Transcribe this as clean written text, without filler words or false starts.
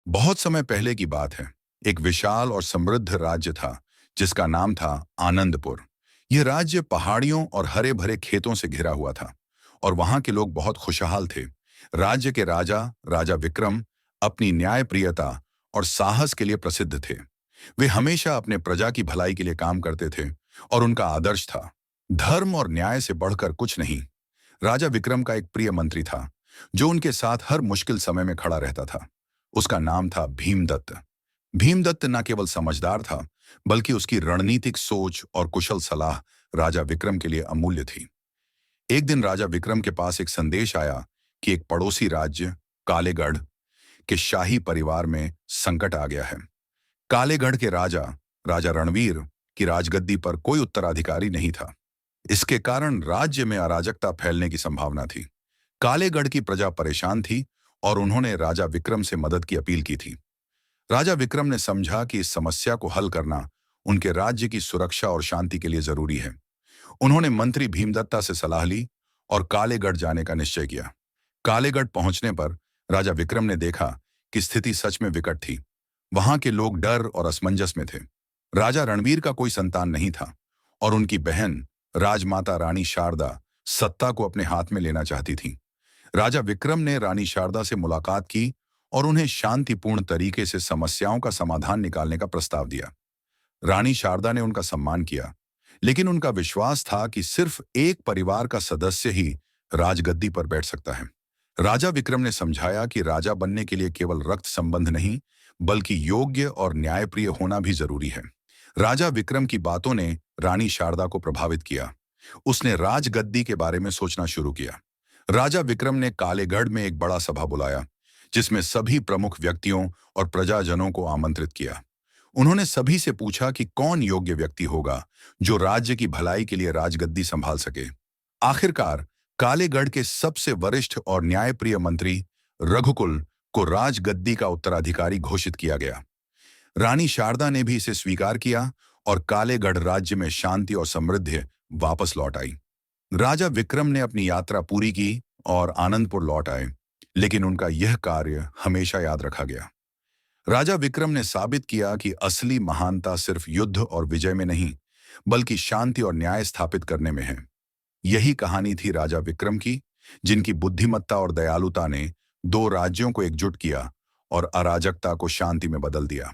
बहुत समय पहले की बात है। एक विशाल और समृद्ध राज्य था जिसका नाम था आनंदपुर। यह राज्य पहाड़ियों और हरे भरे खेतों से घिरा हुआ था और वहां के लोग बहुत खुशहाल थे। राज्य के राजा राजा विक्रम अपनी न्यायप्रियता और साहस के लिए प्रसिद्ध थे। वे हमेशा अपने प्रजा की भलाई के लिए काम करते थे और उनका आदर्श था धर्म और न्याय से बढ़कर कुछ नहीं। राजा विक्रम का एक प्रिय मंत्री था जो उनके साथ हर मुश्किल समय में खड़ा रहता था। उसका नाम था भीमदत्त। भीमदत्त न केवल समझदार था बल्कि उसकी रणनीतिक सोच और कुशल सलाह राजा विक्रम के लिए अमूल्य थी। एक दिन राजा विक्रम के पास एक संदेश आया कि एक पड़ोसी राज्य कालेगढ़ के शाही परिवार में संकट आ गया है। कालेगढ़ के राजा राजा रणवीर की राजगद्दी पर कोई उत्तराधिकारी नहीं था। इसके कारण राज्य में अराजकता फैलने की संभावना थी। कालेगढ़ की प्रजा परेशान थी और उन्होंने राजा विक्रम से मदद की अपील की थी। राजा विक्रम ने समझा कि इस समस्या को हल करना उनके राज्य की सुरक्षा और शांति के लिए जरूरी है। उन्होंने मंत्री भीमदत्ता से सलाह ली और कालेगढ़ जाने का निश्चय किया। कालेगढ़ पहुंचने पर राजा विक्रम ने देखा कि स्थिति सच में विकट थी। वहां के लोग डर और असमंजस में थे। राजा रणवीर का कोई संतान नहीं था और उनकी बहन राजमाता रानी शारदा सत्ता को अपने हाथ में लेना चाहती थी। राजा विक्रम ने रानी शारदा से मुलाकात की और उन्हें शांतिपूर्ण तरीके से समस्याओं का समाधान निकालने का प्रस्ताव दिया। रानी शारदा ने उनका सम्मान किया, लेकिन उनका विश्वास था कि सिर्फ एक परिवार का सदस्य ही राजगद्दी पर बैठ सकता है। राजा विक्रम ने समझाया कि राजा बनने के लिए केवल रक्त संबंध नहीं, बल्कि योग्य और न्यायप्रिय होना भी जरूरी है। राजा विक्रम की बातों ने रानी शारदा को प्रभावित किया। उसने राजगद्दी के बारे में सोचना शुरू किया। राजा विक्रम ने कालेगढ़ में एक बड़ा सभा बुलाया जिसमें सभी प्रमुख व्यक्तियों और प्रजाजनों को आमंत्रित किया। उन्होंने सभी से पूछा कि कौन योग्य व्यक्ति होगा जो राज्य की भलाई के लिए राजगद्दी संभाल सके। आखिरकार कालेगढ़ के सबसे वरिष्ठ और न्यायप्रिय मंत्री रघुकुल को राजगद्दी का उत्तराधिकारी घोषित किया गया। रानी शारदा ने भी इसे स्वीकार किया और कालेगढ़ राज्य में शांति और समृद्धि वापस लौट आई। राजा विक्रम ने अपनी यात्रा पूरी की और आनंदपुर लौट आए, लेकिन उनका यह कार्य हमेशा याद रखा गया। राजा विक्रम ने साबित किया कि असली महानता सिर्फ युद्ध और विजय में नहीं, बल्कि शांति और न्याय स्थापित करने में है। यही कहानी थी राजा विक्रम की, जिनकी बुद्धिमत्ता और दयालुता ने दो राज्यों को एकजुट किया और अराजकता को शांति में बदल दिया।